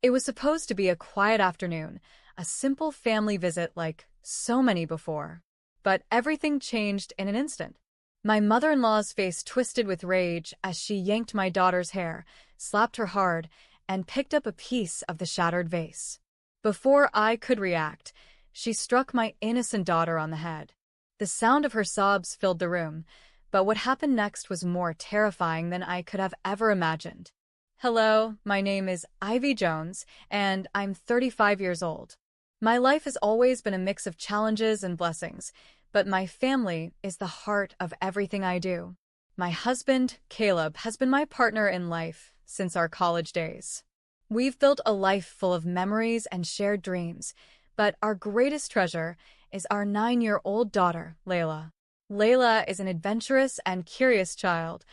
It was supposed to be a quiet afternoon, a simple family visit like so many before. But everything changed in an instant. My mother-in-law's face twisted with rage as she yanked my daughter's hair, slapped her hard, and picked up a piece of the shattered vase. Before I could react, she struck my innocent daughter on the head. The sound of her sobs filled the room, but what happened next was more terrifying than I could have ever imagined. Hello, my name is Ivy Jones, and I'm 35 years old. My life has always been a mix of challenges and blessings, but my family is the heart of everything I do. My husband, Caleb, has been my partner in life since our college days. We've built a life full of memories and shared dreams, but our greatest treasure is our 9-year-old daughter, Layla. Layla is an adventurous and curious child,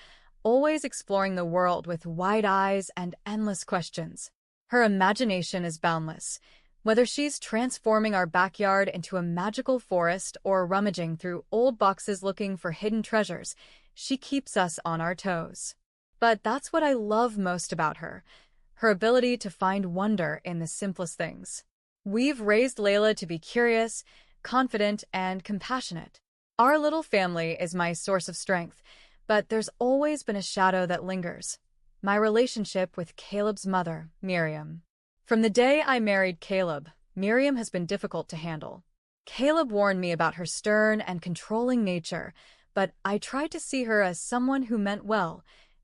always exploring the world with wide eyes and endless questions. Her imagination is boundless. Whether she's transforming our backyard into a magical forest or rummaging through old boxes looking for hidden treasures, she keeps us on our toes. But that's what I love most about her ability to find wonder in the simplest things. We've raised Layla to be curious, confident, and compassionate. Our little family is my source of strength, but there's always been a shadow that lingers. My relationship with Caleb's mother, Miriam. From the day I married Caleb, Miriam has been difficult to handle. Caleb warned me about her stern and controlling nature, but I tried to see her as someone who meant well,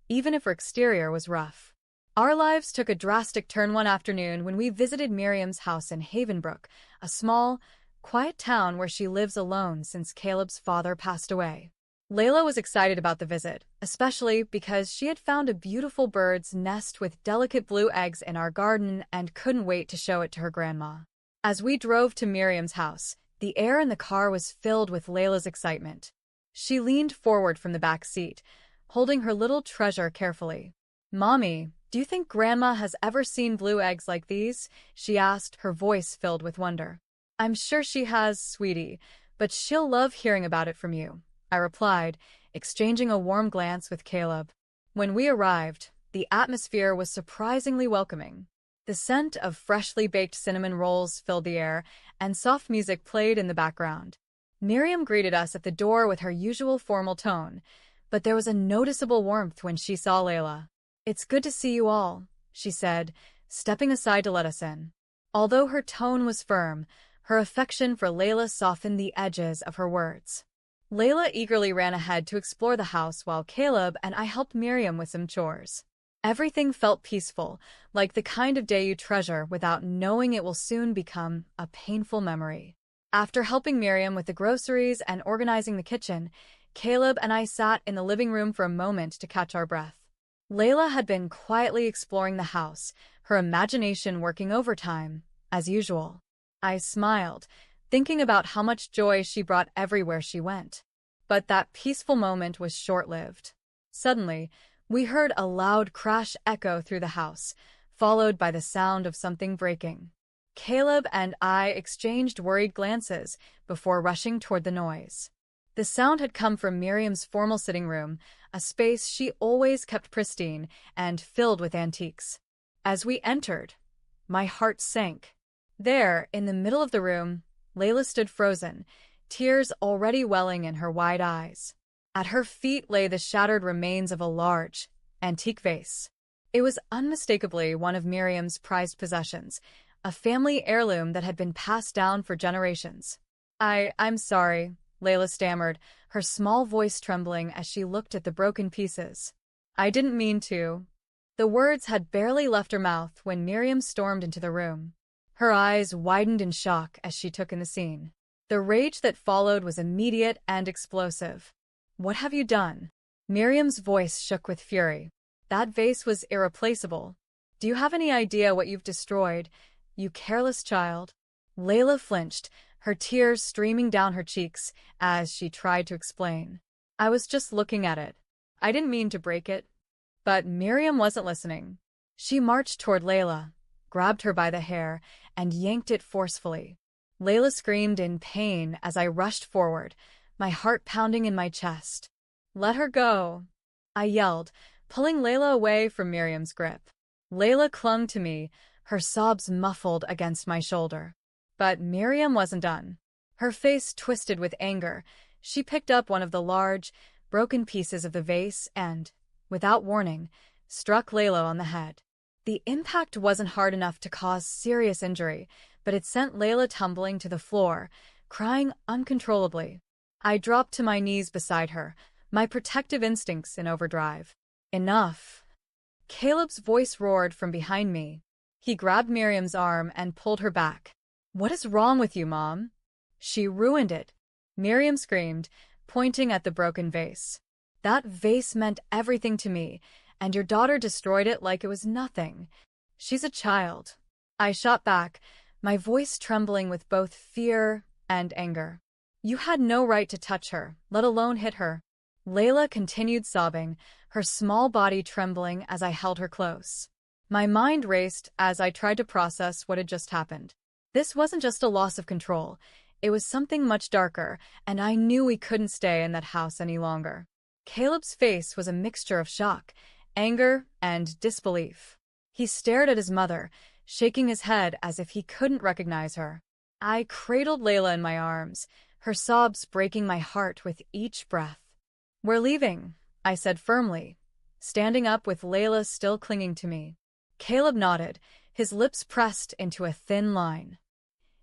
even if her exterior was rough. Our lives took a drastic turn one afternoon when we visited Miriam's house in Havenbrook, a small, quiet town where she lives alone since Caleb's father passed away. Layla was excited about the visit, especially because she had found a beautiful bird's nest with delicate blue eggs in our garden and couldn't wait to show it to her grandma. As we drove to Miriam's house, the air in the car was filled with Layla's excitement. She leaned forward from the back seat, holding her little treasure carefully. "Mommy, do you think Grandma has ever seen blue eggs like these?" she asked, her voice filled with wonder. "I'm sure she has, sweetie, but she'll love hearing about it from you," I replied, exchanging a warm glance with Caleb. When we arrived, the atmosphere was surprisingly welcoming. The scent of freshly baked cinnamon rolls filled the air, and soft music played in the background. Miriam greeted us at the door with her usual formal tone, but there was a noticeable warmth when she saw Layla. "It's good to see you all," she said, stepping aside to let us in. Although her tone was firm, her affection for Layla softened the edges of her words. Layla eagerly ran ahead to explore the house while Caleb and I helped Miriam with some chores. Everything felt peaceful, like the kind of day you treasure without knowing it will soon become a painful memory. After helping Miriam with the groceries and organizing the kitchen, Caleb and I sat in the living room for a moment to catch our breath. Layla had been quietly exploring the house, her imagination working overtime, as usual. I smiled, thinking about how much joy she brought everywhere she went. But that peaceful moment was short-lived. Suddenly, we heard a loud crash echo through the house, followed by the sound of something breaking. Caleb and I exchanged worried glances before rushing toward the noise. The sound had come from Miriam's formal sitting room, a space she always kept pristine and filled with antiques. As we entered, my heart sank. There, in the middle of the room, Layla stood frozen, tears already welling in her wide eyes. At her feet lay the shattered remains of a large, antique vase. It was unmistakably one of Miriam's prized possessions, a family heirloom that had been passed down for generations. I'm sorry," Layla stammered, her small voice trembling as she looked at the broken pieces. "I didn't mean to." The words had barely left her mouth when Miriam stormed into the room. Her eyes widened in shock as she took in the scene. The rage that followed was immediate and explosive. "What have you done?" Miriam's voice shook with fury. "That vase was irreplaceable. Do you have any idea what you've destroyed, you careless child?" Layla flinched, her tears streaming down her cheeks as she tried to explain. "I was just looking at it. I didn't mean to break it." But Miriam wasn't listening. She marched toward Layla, grabbed her by the hair, and yanked it forcefully. Layla screamed in pain as I rushed forward, my heart pounding in my chest. "Let her go," I yelled, pulling Layla away from Miriam's grip. Layla clung to me, her sobs muffled against my shoulder. But Miriam wasn't done. Her face twisted with anger. She picked up one of the large, broken pieces of the vase and, without warning, struck Layla on the head. The impact wasn't hard enough to cause serious injury, but it sent Layla tumbling to the floor, crying uncontrollably. I dropped to my knees beside her, my protective instincts in overdrive. Enough. Caleb's voice roared from behind me. He grabbed Miriam's arm and pulled her back. "What is wrong with you, Mom?" "She ruined it," Miriam screamed, pointing at the broken vase. "That vase meant everything to me, and your daughter destroyed it like it was nothing. She's a child." I shot back, my voice trembling with both fear and anger. "You had no right to touch her, let alone hit her." Layla continued sobbing, her small body trembling as I held her close. My mind raced as I tried to process what had just happened. This wasn't just a loss of control. It was something much darker, and I knew we couldn't stay in that house any longer. Caleb's face was a mixture of shock, anger, and disbelief. He stared at his mother, shaking his head as if he couldn't recognize her. I cradled Layla in my arms, her sobs breaking my heart with each breath. "We're leaving," I said firmly, standing up with Layla still clinging to me. Caleb nodded, his lips pressed into a thin line.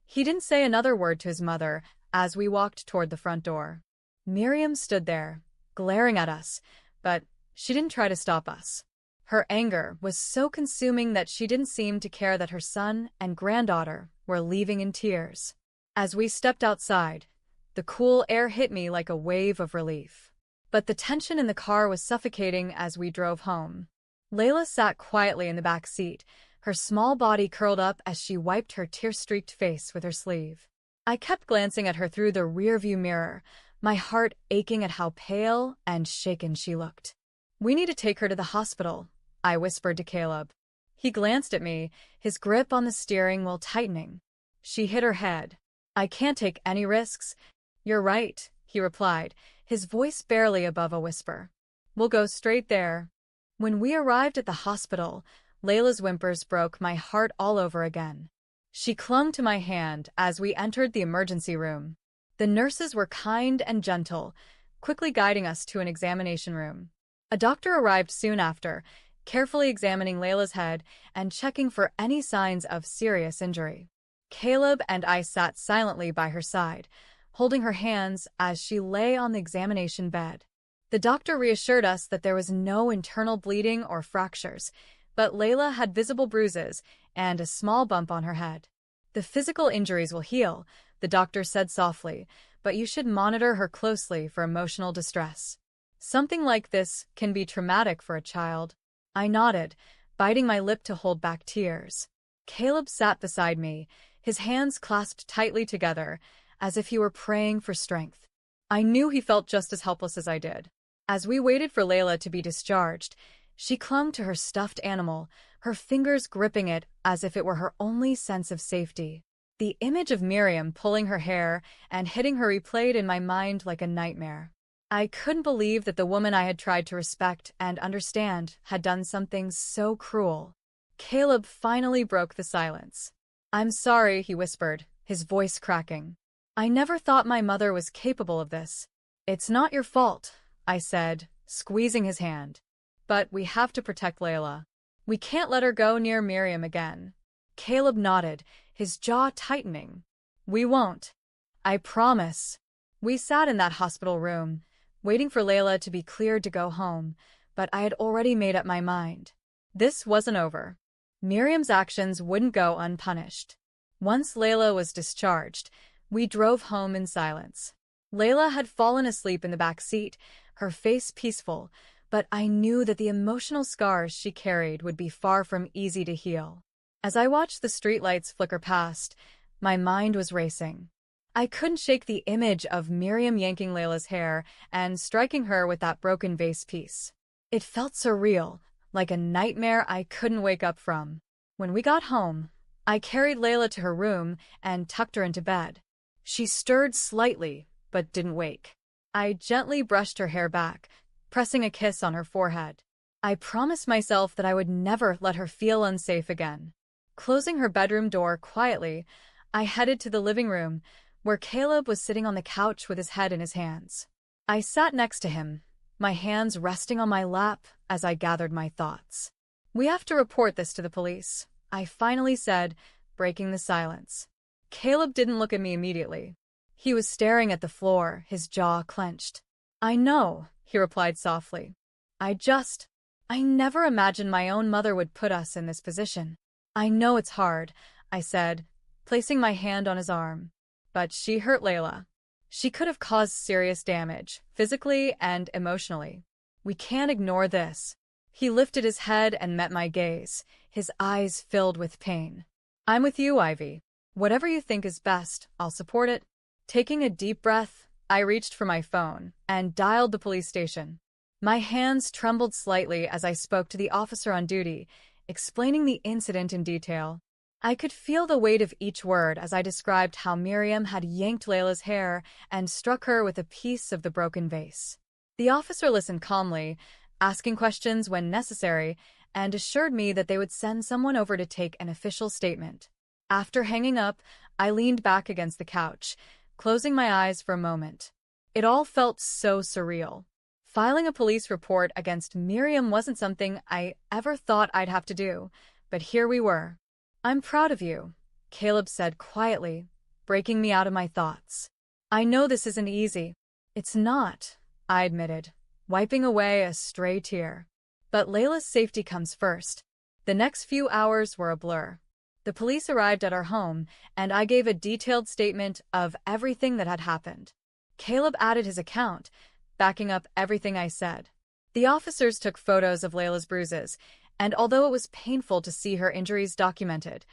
He didn't say another word to his mother as we walked toward the front door. Miriam stood there, glaring at us, but she didn't try to stop us. Her anger was so consuming that she didn't seem to care that her son and granddaughter were leaving in tears. As we stepped outside, the cool air hit me like a wave of relief. But the tension in the car was suffocating as we drove home. Layla sat quietly in the back seat, her small body curled up as she wiped her tear-streaked face with her sleeve. I kept glancing at her through the rearview mirror, my heart aching at how pale and shaken she looked. "We need to take her to the hospital," I whispered to Caleb. He glanced at me, his grip on the steering wheel tightening. "She hit her head. I can't take any risks." "You're right," he replied, his voice barely above a whisper. "We'll go straight there." When we arrived at the hospital, Layla's whimpers broke my heart all over again. She clung to my hand as we entered the emergency room. The nurses were kind and gentle, quickly guiding us to an examination room. A doctor arrived soon after, carefully examining Layla's head and checking for any signs of serious injury. Caleb and I sat silently by her side, holding her hands as she lay on the examination bed. The doctor reassured us that there was no internal bleeding or fractures, but Layla had visible bruises and a small bump on her head. "The physical injuries will heal," the doctor said softly, "but you should monitor her closely for emotional distress. Something like this can be traumatic for a child." I nodded, biting my lip to hold back tears. Caleb sat beside me, his hands clasped tightly together, as if he were praying for strength. I knew he felt just as helpless as I did. As we waited for Layla to be discharged, she clung to her stuffed animal, her fingers gripping it as if it were her only sense of safety. The image of Miriam pulling her hair and hitting her replayed in my mind like a nightmare. I couldn't believe that the woman I had tried to respect and understand had done something so cruel. Caleb finally broke the silence. "I'm sorry," he whispered, his voice cracking. "I never thought my mother was capable of this." "It's not your fault," I said, squeezing his hand. "But we have to protect Layla. We can't let her go near Miriam again." Caleb nodded, his jaw tightening. "We won't. I promise." We sat in that hospital room, waiting for Layla to be cleared to go home, but I had already made up my mind. This wasn't over. Miriam's actions wouldn't go unpunished. Once Layla was discharged, we drove home in silence. Layla had fallen asleep in the back seat, her face peaceful, but I knew that the emotional scars she carried would be far from easy to heal. As I watched the streetlights flicker past, my mind was racing. I couldn't shake the image of Miriam yanking Layla's hair and striking her with that broken vase piece. It felt surreal, like a nightmare I couldn't wake up from. When we got home, I carried Layla to her room and tucked her into bed. She stirred slightly, but didn't wake. I gently brushed her hair back, pressing a kiss on her forehead. I promised myself that I would never let her feel unsafe again. Closing her bedroom door quietly, I headed to the living room, where Caleb was sitting on the couch with his head in his hands. I sat next to him, my hands resting on my lap as I gathered my thoughts. "We have to report this to the police," I finally said, breaking the silence. Caleb didn't look at me immediately. He was staring at the floor, his jaw clenched. "I know," he replied softly. I never imagined my own mother would put us in this position." "I know it's hard," I said, placing my hand on his arm. "But she hurt Layla. She could have caused serious damage, physically and emotionally. We can't ignore this." He lifted his head and met my gaze, his eyes filled with pain. "I'm with you, Ivy. Whatever you think is best, I'll support it." Taking a deep breath, I reached for my phone and dialed the police station. My hands trembled slightly as I spoke to the officer on duty, explaining the incident in detail. I could feel the weight of each word as I described how Miriam had yanked Layla's hair and struck her with a piece of the broken vase. The officer listened calmly, asking questions when necessary, and assured me that they would send someone over to take an official statement. After hanging up, I leaned back against the couch, closing my eyes for a moment. It all felt so surreal. Filing a police report against Miriam wasn't something I ever thought I'd have to do, but here we were. "I'm proud of you," Caleb said quietly, breaking me out of my thoughts. "I know this isn't easy." "It's not," I admitted, wiping away a stray tear. "But Layla's safety comes first." The next few hours were a blur. The police arrived at our home, and I gave a detailed statement of everything that had happened. Caleb added his account, backing up everything I said. The officers took photos of Layla's bruises, and although it was painful to see her injuries documented,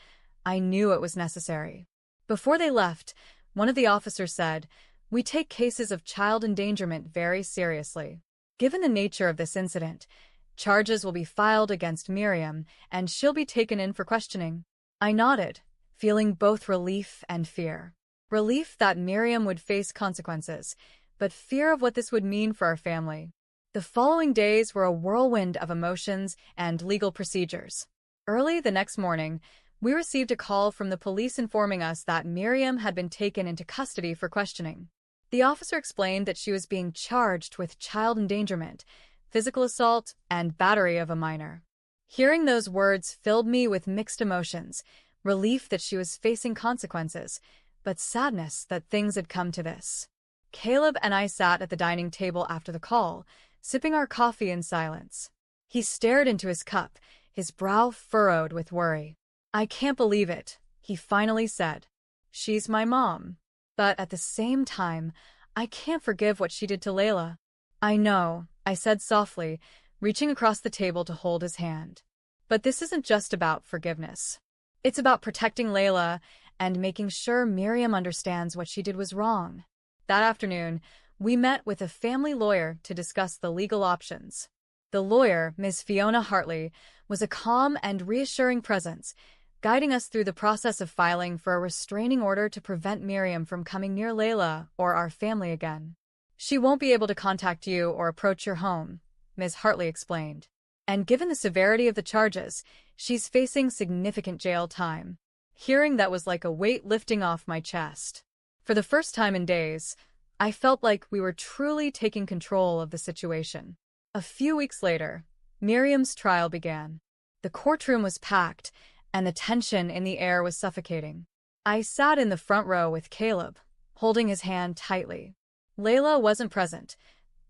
I knew it was necessary. Before they left, one of the officers said, "We take cases of child endangerment very seriously. Given the nature of this incident, charges will be filed against Miriam, and she'll be taken in for questioning." I nodded, feeling both relief and fear. Relief that Miriam would face consequences, but fear of what this would mean for our family. The following days were a whirlwind of emotions and legal procedures. Early the next morning, we received a call from the police informing us that Miriam had been taken into custody for questioning. The officer explained that she was being charged with child endangerment, physical assault, and battery of a minor. Hearing those words filled me with mixed emotions, relief that she was facing consequences, but sadness that things had come to this. Caleb and I sat at the dining table after the call, sipping our coffee in silence. He stared into his cup, his brow furrowed with worry. "I can't believe it," he finally said. "She's my mom. But at the same time, I can't forgive what she did to Layla." "I know," I said softly, reaching across the table to hold his hand. "But this isn't just about forgiveness. It's about protecting Layla and making sure Miriam understands what she did was wrong." That afternoon, we met with a family lawyer to discuss the legal options. The lawyer, Ms. Fiona Hartley, was a calm and reassuring presence, guiding us through the process of filing for a restraining order to prevent Miriam from coming near Layla or our family again. "She won't be able to contact you or approach your home," Ms. Hartley explained. "And given the severity of the charges, she's facing significant jail time." Hearing that was like a weight lifting off my chest. For the first time in days, I felt like we were truly taking control of the situation. A few weeks later, Miriam's trial began. The courtroom was packed, and the tension in the air was suffocating. I sat in the front row with Caleb, holding his hand tightly. Layla wasn't present.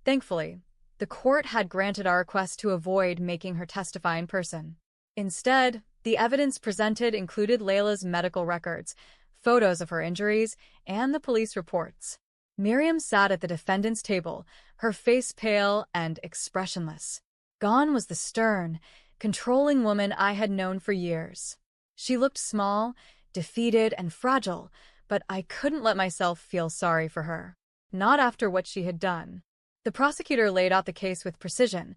Thankfully, the court had granted our request to avoid making her testify in person. Instead, the evidence presented included Layla's medical records, photos of her injuries, and the police reports. Miriam sat at the defendant's table, her face pale and expressionless. Gone was the stern, controlling woman I had known for years. She looked small, defeated, and fragile, but I couldn't let myself feel sorry for her. Not after what she had done. The prosecutor laid out the case with precision,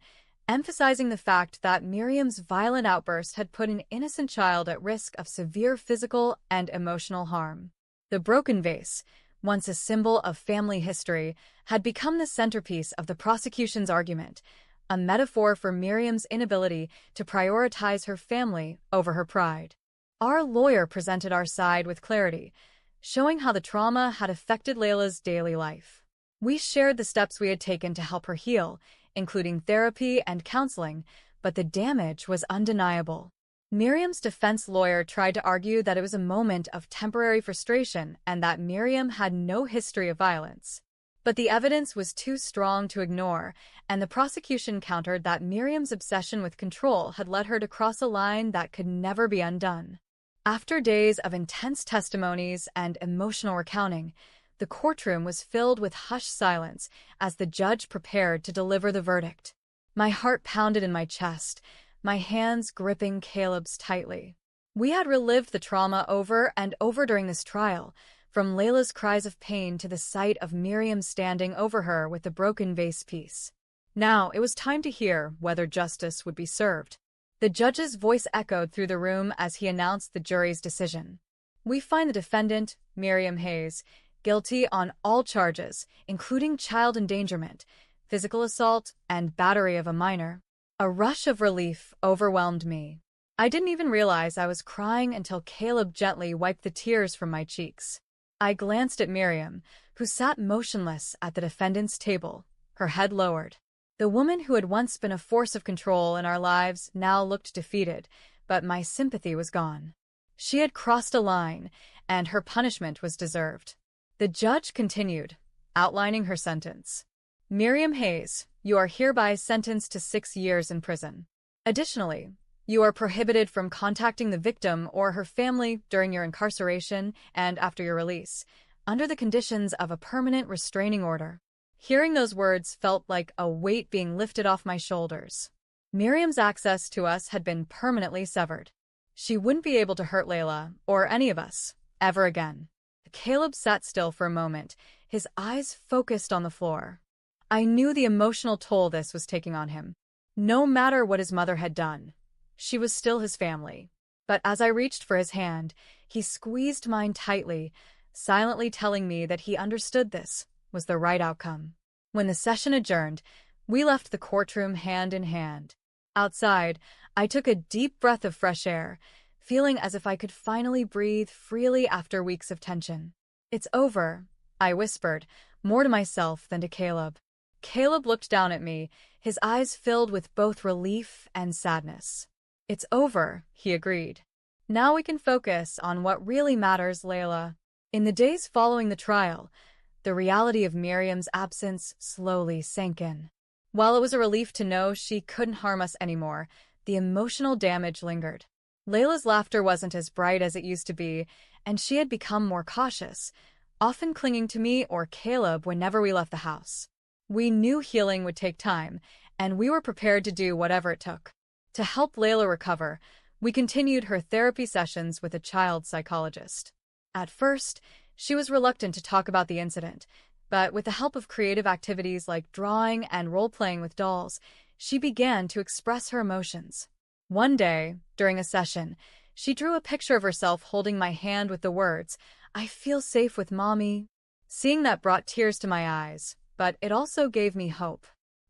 emphasizing the fact that Miriam's violent outburst had put an innocent child at risk of severe physical and emotional harm. The broken vase, once a symbol of family history, had become the centerpiece of the prosecution's argument, a metaphor for Miriam's inability to prioritize her family over her pride. Our lawyer presented our side with clarity, showing how the trauma had affected Layla's daily life. We shared the steps we had taken to help her heal, including therapy and counseling, but the damage was undeniable. Miriam's defense lawyer tried to argue that it was a moment of temporary frustration and that Miriam had no history of violence. But the evidence was too strong to ignore, and the prosecution countered that Miriam's obsession with control had led her to cross a line that could never be undone. After days of intense testimonies and emotional recounting, the courtroom was filled with hushed silence as the judge prepared to deliver the verdict. My heart pounded in my chest, my hands gripping Caleb's tightly. We had relived the trauma over and over during this trial, from Layla's cries of pain to the sight of Miriam standing over her with the broken vase piece. Now it was time to hear whether justice would be served. The judge's voice echoed through the room as he announced the jury's decision. We find the defendant, Miriam Hayes, guilty on all charges, including child endangerment, physical assault, and battery of a minor. A rush of relief overwhelmed me. I didn't even realize I was crying until Caleb gently wiped the tears from my cheeks. I glanced at Miriam, who sat motionless at the defendant's table, her head lowered. The woman who had once been a force of control in our lives now looked defeated, but my sympathy was gone. She had crossed a line, and her punishment was deserved. The judge continued, outlining her sentence. Miriam Hayes, you are hereby sentenced to 6 years in prison. Additionally, you are prohibited from contacting the victim or her family during your incarceration and after your release, under the conditions of a permanent restraining order. Hearing those words felt like a weight being lifted off my shoulders. Miriam's access to us had been permanently severed. She wouldn't be able to hurt Layla, or any of us, ever again. Caleb sat still for a moment, his eyes focused on the floor. I knew the emotional toll this was taking on him. No matter what his mother had done, she was still his family. But as I reached for his hand, he squeezed mine tightly, silently telling me that he understood this was the right outcome. When the session adjourned, we left the courtroom hand in hand. Outside, I took a deep breath of fresh air, feeling as if I could finally breathe freely after weeks of tension. It's over, I whispered, more to myself than to Caleb. Caleb looked down at me, his eyes filled with both relief and sadness. It's over, he agreed. Now we can focus on what really matters, Layla. In the days following the trial, the reality of Miriam's absence slowly sank in. While it was a relief to know she couldn't harm us anymore, the emotional damage lingered. Layla's laughter wasn't as bright as it used to be, and she had become more cautious, often clinging to me or Caleb whenever we left the house. We knew healing would take time, and we were prepared to do whatever it took. To help Layla recover, we continued her therapy sessions with a child psychologist. At first, she was reluctant to talk about the incident, but with the help of creative activities like drawing and role-playing with dolls, she began to express her emotions. One day, during a session, she drew a picture of herself holding my hand with the words, "I feel safe with Mommy." Seeing that brought tears to my eyes, but it also gave me hope.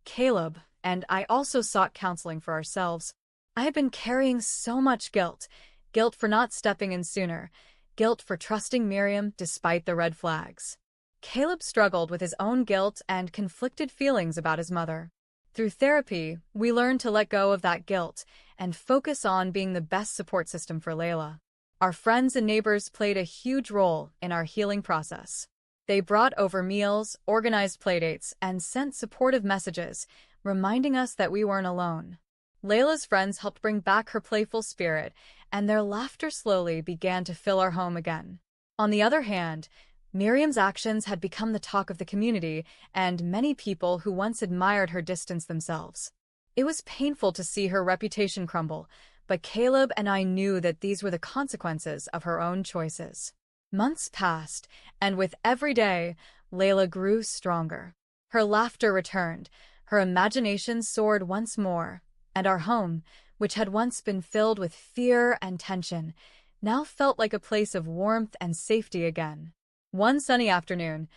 Caleb and I also sought counseling for ourselves. I had been carrying so much guilt for not stepping in sooner, guilt for trusting Miriam despite the red flags. Caleb struggled with his own guilt and conflicted feelings about his mother. Through therapy, we learned to let go of that guilt and focus on being the best support system for Layla. Our friends and neighbors played a huge role in our healing process. They brought over meals, organized playdates, and sent supportive messages, reminding us that we weren't alone. Layla's friends helped bring back her playful spirit, and their laughter slowly began to fill our home again. On the other hand, Miriam's actions had become the talk of the community, and many people who once admired her distanced themselves. It was painful to see her reputation crumble, but Caleb and I knew that these were the consequences of her own choices. Months passed, and with every day, Layla grew stronger. Her laughter returned, her imagination soared once more, and our home, which had once been filled with fear and tension, now felt like a place of warmth and safety again. One sunny afternoon,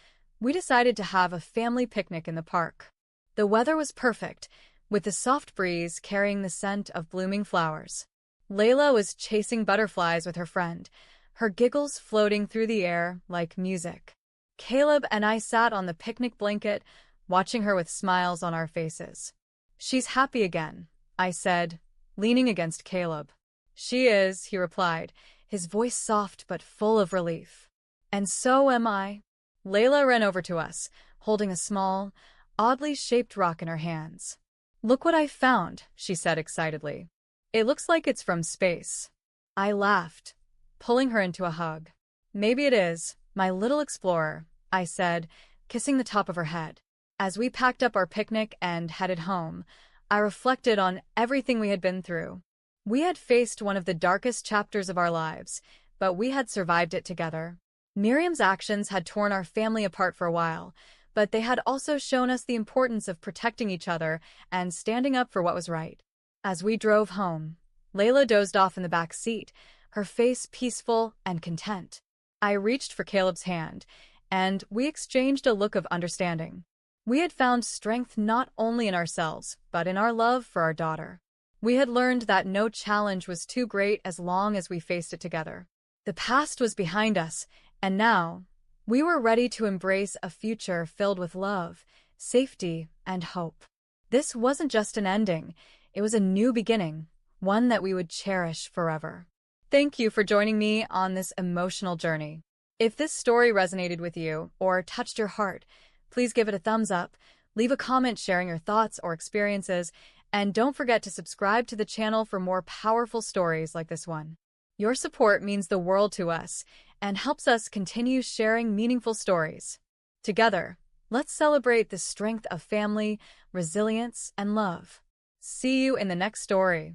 we decided to have a family picnic in the park. The weather was perfect, with the soft breeze carrying the scent of blooming flowers. Layla was chasing butterflies with her friend, her giggles floating through the air like music. Caleb and I sat on the picnic blanket, watching her with smiles on our faces. "She's happy again," I said, leaning against Caleb. "She is," he replied, his voice soft but full of relief. "And so am I." Layla ran over to us, holding a small, oddly shaped rock in her hands. "Look what I found," she said excitedly. "It looks like it's from space." I laughed, pulling her into a hug. "Maybe it is, my little explorer," I said, kissing the top of her head. As we packed up our picnic and headed home, I reflected on everything we had been through. We had faced one of the darkest chapters of our lives, but we had survived it together. Miriam's actions had torn our family apart for a while, but they had also shown us the importance of protecting each other and standing up for what was right. As we drove home, Layla dozed off in the back seat, her face peaceful and content. I reached for Caleb's hand, and we exchanged a look of understanding. We had found strength not only in ourselves, but in our love for our daughter. We had learned that no challenge was too great as long as we faced it together. The past was behind us, and now we were ready to embrace a future filled with love, safety, and hope. This wasn't just an ending, it was a new beginning, one that we would cherish forever. Thank you for joining me on this emotional journey. If this story resonated with you or touched your heart, please give it a thumbs up, leave a comment sharing your thoughts or experiences, and don't forget to subscribe to the channel for more powerful stories like this one. Your support means the world to us and helps us continue sharing meaningful stories. Together, let's celebrate the strength of family, resilience, and love. See you in the next story.